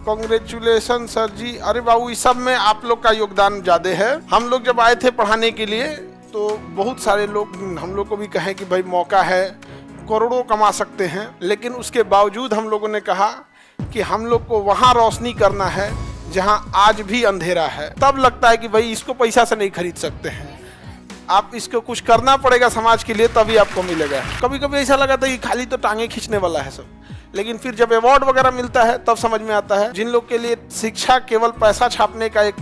Congratulation sir जी। अरे बाबू, इस सब में आप लोग का योगदान ज्यादा है। हम लोग जब आए थे पढ़ाने के लिए तो बहुत सारे लोग हम लोग को भी कहे कि भाई मौका है, करोड़ों कमा सकते हैं, लेकिन उसके बावजूद हम लोगों ने कहा कि हम लोग को वहाँ रोशनी करना है जहाँ आज भी अंधेरा है। तब लगता है कि भाई इसको पैसा से नहीं खरीद सकते हैं, आप इसको कुछ करना पड़ेगा समाज के लिए, तभी आपको मिलेगा। कभी कभी ऐसा लगा था कि खाली तो टांगे खींचने वाला है सब, लेकिन फिर जब अवार्ड वगैरह मिलता है तब समझ में आता है जिन लोग के लिए शिक्षा केवल पैसा छापने का एक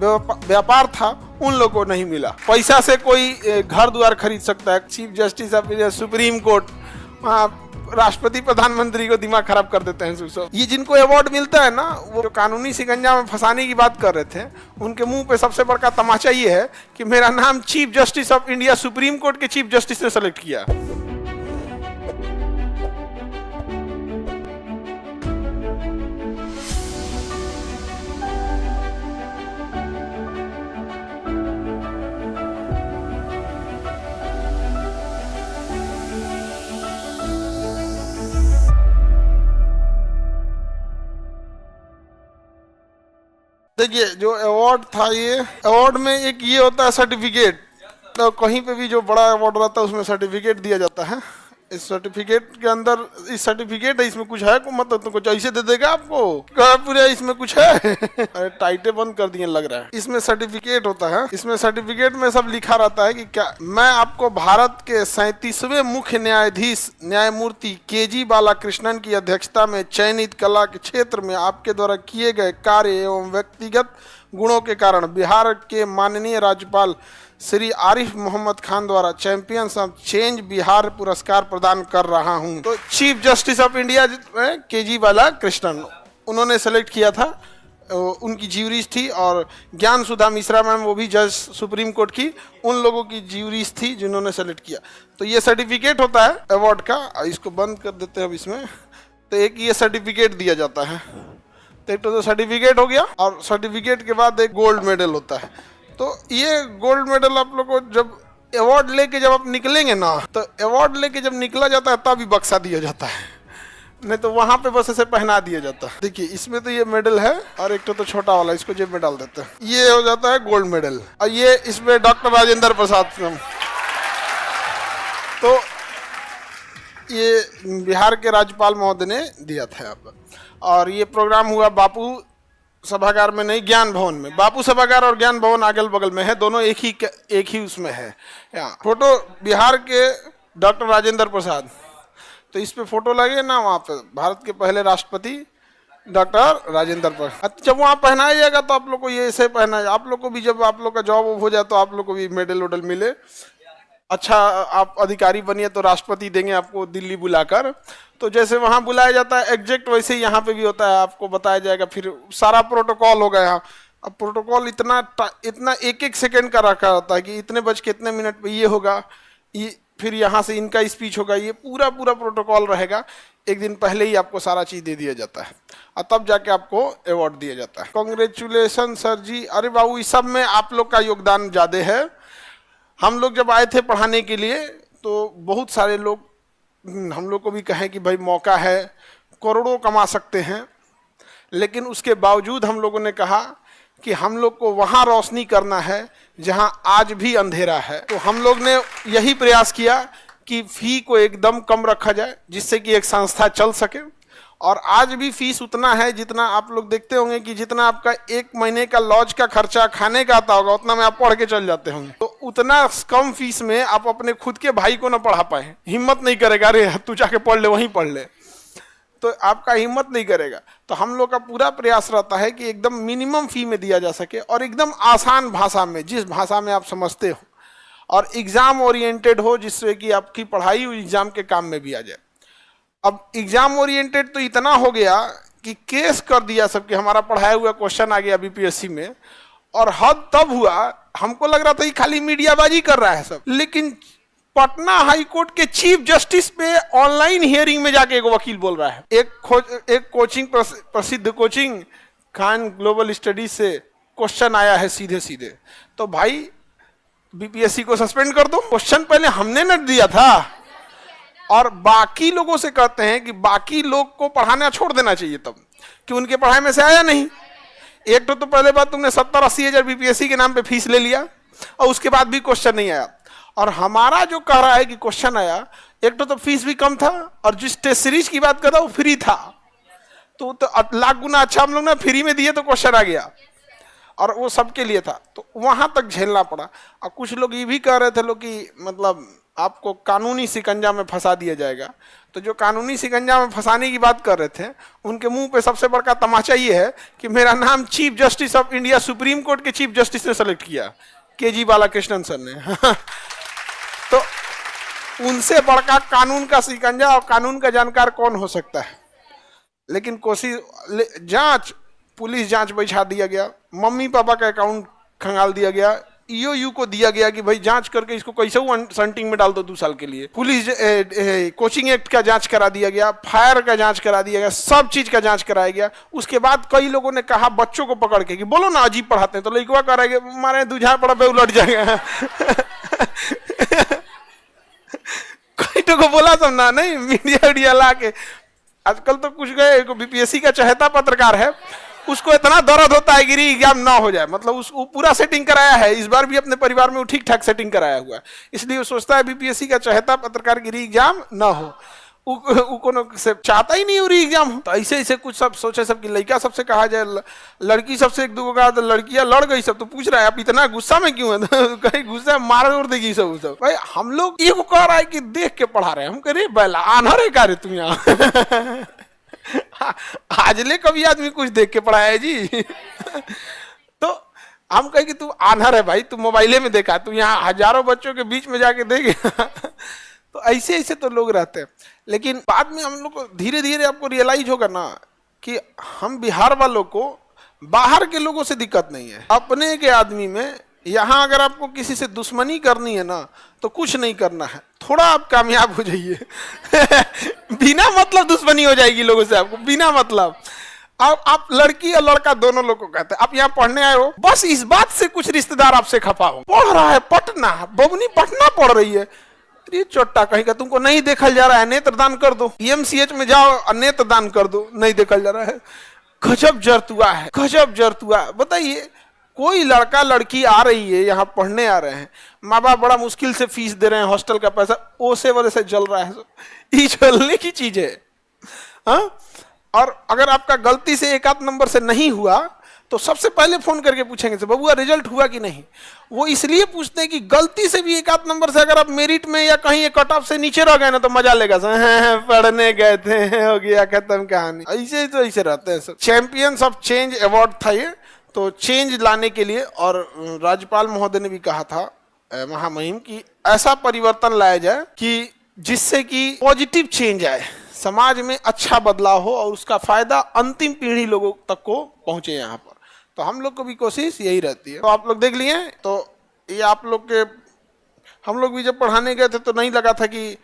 व्यापार था, उन लोगों को नहीं मिला। पैसा से कोई घर द्वार खरीद सकता है। Chief justice of supreme court, राष्ट्रपति प्रधानमंत्री को दिमाग खराब कर देते हैं। ये जिनको अवार्ड मिलता है ना, वो जो कानूनी शिकंजा में फंसाने की बात कर रहे थे, उनके मुंह पे सबसे बड़का तमाचा ये है कि मेरा नाम chief justice of India supreme court के चीफ जस्टिस ने सेलेक्ट किया। देखिए, जो अवार्ड था, ये अवार्ड में एक ये होता है सर्टिफिकेट। तो कहीं पे भी जो बड़ा अवार्ड रहता है उसमें सर्टिफिकेट दिया जाता है। इस सर्टिफिकेट के अंदर, इस सर्टिफिकेट है, इसमें कुछ है को मतलब तो कुछ ऐसे दे देगा आपको, क्या पूरा इसमें कुछ है। अरे टाइटें बंद कर दिए लग रहा है। इसमें सर्टिफिकेट होता है, इसमें सर्टिफिकेट में सब लिखा रहता है कि क्या मैं आपको भारत के 37वें मुख्य न्यायाधीश न्यायमूर्ति केजी बालाकृष्णन की अध्यक्षता में चयनित कला के क्षेत्र में आपके द्वारा किए गए कार्य एवं व्यक्तिगत गुणों के कारण बिहार के माननीय राज्यपाल श्री आरिफ मोहम्मद खान द्वारा चैंपियंस ऑफ चेंज बिहार पुरस्कार प्रदान कर रहा हूं। तो chief justice of India KG Balakrishnan, उन्होंने सेलेक्ट किया था, उनकी ज्यूरीज थी, और ज्ञान सुधा मिश्रा मैम, वो भी जज सुप्रीम कोर्ट की, उन लोगों की ज्यूरीज थी जिन्होंने सेलेक्ट किया। तो ये सर्टिफिकेट होता है अवार्ड का। इसको बंद कर देते हैं अब इसमें। तो एक ये सर्टिफिकेट दिया जाता है, तो एक तो सर्टिफिकेट हो गया, और सर्टिफिकेट के बाद एक गोल्ड मेडल होता है। तो ये गोल्ड मेडल आप लोग को जब अवार्ड लेके जब आप निकलेंगे ना, तो अवार्ड लेके जब निकला जाता है तभी बक्सा दिया जाता है, नहीं तो वहां पे बस ऐसे पहना दिया जाता है। देखिए, इसमें तो ये मेडल है, और एक तो छोटा वाला, इसको जेब में डाल देते हैं, ये हो जाता है गोल्ड मेडल। और ये इसमें डॉक्टर राजेंद्र प्रसाद, तो ये बिहार के राज्यपाल महोदय ने दिया था यहाँ पर। और ये प्रोग्राम हुआ बापू सभागार में, नहीं, ज्ञान भवन में। बापू सभागार और ज्ञान भवन अगल बगल में है, दोनों एक ही उसमें है। यहाँ फोटो बिहार के डॉक्टर राजेंद्र प्रसाद, तो इस पे फोटो लगे ना, वहाँ पे भारत के पहले राष्ट्रपति डॉक्टर राजेंद्र प्रसाद। जब वहाँ पहनाया जाएगा तो आप लोग को ये ऐसे पहना, आप लोग को भी जब आप लोग का जॉब हो जाए तो आप लोग को भी मेडल वेडल मिले। अच्छा, आप अधिकारी बनिए तो राष्ट्रपति देंगे आपको दिल्ली बुलाकर। तो जैसे वहाँ बुलाया जाता है एग्जैक्ट वैसे ही यहाँ पे भी होता है, आपको बताया जाएगा। फिर सारा प्रोटोकॉल होगा यहाँ। अब प्रोटोकॉल इतना एक सेकंड का रखा होता है कि इतने बज के इतने मिनट पे ये होगा, ये फिर यहाँ से इनका स्पीच होगा, ये पूरा प्रोटोकॉल रहेगा। एक दिन पहले ही आपको सारा चीज़ दे दिया जाता है, और तब जाके आपको अवार्ड दिया जाता है। कांग्रेचुलेशन सर जी। अरे बाबू, इस सब में आप लोग का योगदान ज़्यादा है। हम लोग जब आए थे पढ़ाने के लिए तो बहुत सारे लोग हम लोग को भी कहें कि भाई मौका है, करोड़ों कमा सकते हैं, लेकिन उसके बावजूद हम लोगों ने कहा कि हम लोग को वहाँ रोशनी करना है जहाँ आज भी अंधेरा है। तो हम लोग ने यही प्रयास किया कि फी को एकदम कम रखा जाए, जिससे कि एक संस्था चल सके। और आज भी फीस उतना है जितना आप लोग देखते होंगे कि जितना आपका एक महीने का लॉज का खर्चा खाने का आता होगा, उतना में आप पढ़ के चल जाते होंगे। तो उतना कम फीस में आप अपने खुद के भाई को ना पढ़ा पाए, हिम्मत नहीं करेगा, अरे तू जाके पढ़ ले, वहीं पढ़ ले, तो आपका हिम्मत नहीं करेगा। तो हम लोग का पूरा प्रयास रहता है कि एकदम मिनिमम फी में दिया जा सके, और एकदम आसान भाषा में, जिस भाषा में आप समझते हो, और एग्जाम ओरिएंटेड हो, जिससे कि आपकी पढ़ाई एग्जाम के काम में भी आ जाए। अब एग्जाम ओरिएंटेड तो इतना हो गया कि केस कर दिया सबके, हमारा पढ़ाया हुआ क्वेश्चन आ गया बीपीएससी में, और हद तब हुआ हमको लग रहा था कि खाली मीडियाबाजी कर रहा है सब, लेकिन पटना हाई कोर्ट के चीफ जस्टिस पे ऑनलाइन हियरिंग में जाके एक वकील बोल रहा है। एक कोचिंग, प्रसिद्ध कोचिंग खान ग्लोबल स्टडीज से क्वेश्चन आया है सीधे सीधे, तो भाई बीपीएससी को सस्पेंड कर दो। क्वेश्चन पहले हमने न दिया था, और बाकी लोगों से कहते हैं कि बाकी लोग को पढ़ाना छोड़ देना चाहिए तब, कि उनके पढ़ाई में से आया नहीं। एक तो पहले बात तुमने 70-80 हजार बीपीएससी के नाम पे फीस ले लिया और उसके बाद भी क्वेश्चन नहीं आया। और हमारा जो कह रहा है कि क्वेश्चन आया, एक तो फीस भी कम था और जिस टेस्ट सीरीज की बात कर रहा वो फ्री था, तो लाख गुना अच्छा हम लोग ना फ्री में दिए तो क्वेश्चन आ गया और वो सबके लिए था, तो वहां तक झेलना पड़ा। और कुछ लोग ये भी कह रहे थे लोग कि मतलब आपको कानूनी शिकंजा में फंसा दिया जाएगा। तो जो कानूनी शिकंजा में फंसाने की बात कर रहे थे उनके मुंह पे सबसे बड़का तमाचा ये है कि मेरा नाम chief justice of India supreme court के चीफ जस्टिस ने सेलेक्ट किया, के.जी. बालाकृष्णन सर ने। तो उनसे बड़का कानून का शिकंजा और कानून का जानकार कौन हो सकता है। लेकिन कोशिश जांच, पुलिस जांच बैठा दिया गया, मम्मी पापा का अकाउंट खंगाल दिया गया, ईओयू को दिया गया कि भाई जांच करके इसको कैसे सेंटिंग में डाल दो 2 साल के लिए। पुलिस कोचिंग एक्ट का जांच करा दिया गया, फायर का जांच करा दिया गया, सब चीज का जांच कराया गया। उसके बाद कई लोगों ने कहा बच्चों को पकड़ के कि बोलो ना अजीब पढ़ाते हैं, तो लड़का कह रहा है कि मारे दूझा पड़ा पे उलट जाएगा। कई तो को बोला सब ना, नहीं मीडिया ला के। आजकल तो कुछ गए बीपीएससी का चहेता पत्रकार है, उसको इतना दर्द होता है कि एग्जाम ना हो जाए, मतलब उसको पूरा सेटिंग कराया है, इस बार भी अपने परिवार में वो ठीक ठाक सेटिंग कराया हुआ है, इसलिए वो सोचता है बीपीएससी का चहेता पत्रकार की एग्जाम ना हो, से चाहता ही नहीं हो री एग्जाम हो। तो ऐसे ऐसे कुछ सब सोचे सब कि लड़का सबसे कहा जाए, लड़की सबसे एक दो कहा तो लड़कियां लड़ गई सब, तो पूछ रहा है आप इतना गुस्सा में क्यों है। तो कहीं गुस्सा मार उड़ देगी सब। भाई हम लोग ये कह रहा है कि देख के पढ़ा रहे हैं, हम कह रहे बैला आनहर है कार्य तुम यहाँ। आजले कभी आदमी कुछ देख के पढ़ाया है जी। तो हम कहे कि तू आनहर है भाई, तू मोबाइले में देखा, तू यहाँ हजारों बच्चों के बीच में जाके देखे। तो ऐसे ऐसे तो लोग रहते हैं। लेकिन बाद में हम लोग को धीरे धीरे आपको रियलाइज होगा ना कि हम बिहार वालों को बाहर के लोगों से दिक्कत नहीं है, अपने के आदमी में। यहाँ अगर आपको किसी से दुश्मनी करनी है ना तो कुछ नहीं करना है, थोड़ा आप कामयाब हो जाइए। बिना मतलब दुश्मनी हो जाएगी लोगों से आपको, बिना मतलब। अब आप लड़की और लड़का दोनों लोग को कहते हैं आप यहाँ पढ़ने आए हो, बस इस बात से कुछ रिश्तेदार आपसे खफा हो। पढ़ रहा है पटना, बबनी पटना पढ़ रही है, ये चोट्टा कहीं का तुमको नहीं देखल जा रहा है, नेत्रदान कर दो, पीएमसीएच में जाओ और नेत्रदान कर दो, नहीं देखल जा रहा है। गजब जरतुआ है, गजब जरतुआ। बताइए कोई लड़का लड़की आ रही है यहाँ पढ़ने आ रहे हैं, माँ बाप बड़ा मुश्किल से फीस दे रहे हैं, हॉस्टल का पैसा ओसे वजह से जल रहा है, ये जलने की चीज है। हाँ? और अगर आपका गलती से एक आध नंबर से नहीं हुआ तो सबसे पहले फोन करके पूछेंगे से बबुआ रिजल्ट हुआ कि नहीं। वो इसलिए पूछते हैं कि गलती से भी एक आध नंबर से अगर आप मेरिट में या कहीं कट ऑफ से नीचे रह गए ना तो मजा लेगा, पढ़ने गए थे हो गया खत्म कहानी। ऐसे तो ऐसे रहते हैं सब। चैंपियंस ऑफ चेंज अवार्ड था ये, तो चेंज लाने के लिए, और राज्यपाल महोदय ने भी कहा था महामहिम की ऐसा परिवर्तन लाया जाए कि जिससे कि पॉजिटिव चेंज आए, समाज में अच्छा बदलाव हो और उसका फायदा अंतिम पीढ़ी लोगों तक को पहुंचे यहाँ पर। तो हम लोग को भी कोशिश यही रहती है। तो आप लोग देख लिए, तो ये आप लोग के, हम लोग भी जब पढ़ाने गए थे तो नहीं लगा था कि,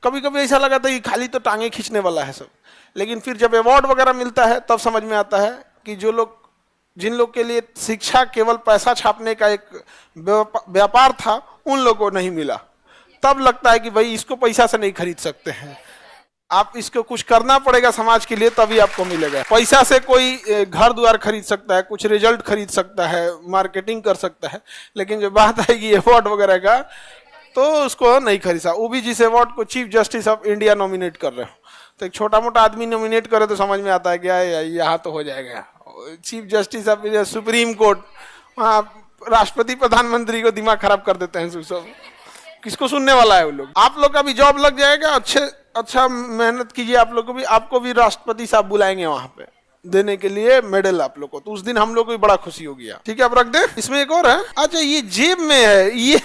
कभी कभी ऐसा लगा था कि खाली तो टांगे खींचने वाला है सब, लेकिन फिर जब अवार्ड वगैरह मिलता है तब समझ में आता है कि जो लोग, जिन लोग के लिए शिक्षा केवल पैसा छापने का एक व्यापार था उन लोगों को नहीं मिला। तब लगता है कि भाई इसको पैसा से नहीं खरीद सकते हैं, आप इसको कुछ करना पड़ेगा समाज के लिए तभी आपको मिलेगा। पैसा से कोई घर द्वार खरीद सकता है, कुछ रिजल्ट खरीद सकता है, मार्केटिंग कर सकता है, लेकिन जब बात आएगी अवार्ड वगैरह का तो उसको नहीं खरीद सकता। वो भी जिस अवार्ड को chief justice of India nominate कर रहे हो, तो एक छोटा मोटा आदमी नॉमिनेट करे तो समझ में आता है क्या यहाँ तो हो जाएगा। Chief justice of India supreme court, वहाँ राष्ट्रपति प्रधानमंत्री को दिमाग खराब कर देते हैं सब। किसको सुनने वाला है वो लोग। आप लोग का भी जॉब लग जाएगा, अच्छा मेहनत कीजिए, आप लोग को भी, आपको भी राष्ट्रपति साहब बुलाएंगे वहां पे देने के लिए मेडल आप लोग को, तो उस दिन हम लोग को भी बड़ा खुशी होगी। ठीक है, आप रख दे। इसमें एक और है, अच्छा ये जेब में है, ये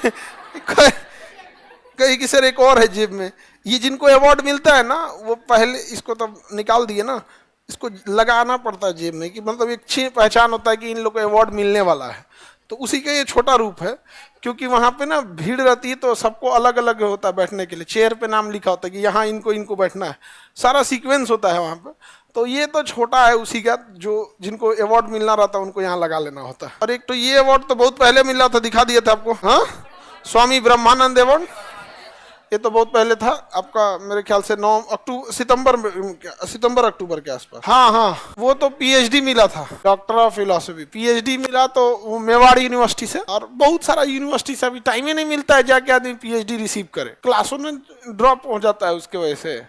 कहीं की सर एक और है जेब में। ये जिनको अवार्ड मिलता है ना वो पहले इसको तो निकाल दिए ना, इसको लगाना पड़ता है जेब में, कि मतलब एक अच्छी पहचान होता है कि इन लोग को अवार्ड मिलने वाला है। तो उसी का ये छोटा रूप है, क्योंकि वहां पे ना भीड़ रहती है तो सबको अलग अलग होता है बैठने के लिए, चेयर पे नाम लिखा होता है कि यहाँ इनको बैठना है, सारा सीक्वेंस होता है वहां पे। तो ये तो छोटा है उसी का, जो जिनको अवार्ड मिलना रहता है उनको यहाँ लगा लेना होता है। और एक तो ये अवार्ड तो बहुत पहले मिला था, दिखा दिया था आपको, हाँ, स्वामी ब्रह्मानंद अवार्ड। ये तो बहुत पहले था आपका, मेरे ख्याल से 9 अक्टूबर सितंबर अक्टूबर के आसपास। हाँ हाँ, वो तो पीएचडी मिला था, डॉक्टर ऑफ फिलोसफी पीएचडी मिला, तो वो मेवाड़ यूनिवर्सिटी से, और बहुत सारा यूनिवर्सिटी से अभी टाइम ही नहीं मिलता है जाके आदमी पीएचडी रिसीव करे, क्लासों में ड्रॉप हो जाता है उसके वजह से।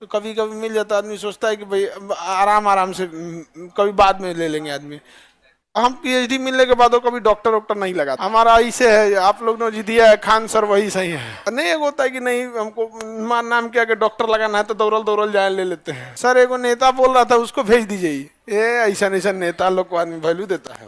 तो कभी कभी मिल जाता है, आदमी सोचता है कि भाई आराम आराम से कभी बाद में ले लेंगे आदमी। हम पीएचडी मिलने के बाद कभी डॉक्टर वॉक्टर नहीं लगा, हमारा ऐसे है, आप लोग ने जो दिया है खान सर वही सही है। नहीं एक होता है कि नहीं हमको नाम क्या कि डॉक्टर लगाना है तो दौड़ल दौड़ल जाए ले लेते हैं। सर एगो नेता बोल रहा था उसको भेज दीजिए, ये ऐसा नेता लोग को आदमी वैल्यू देता है।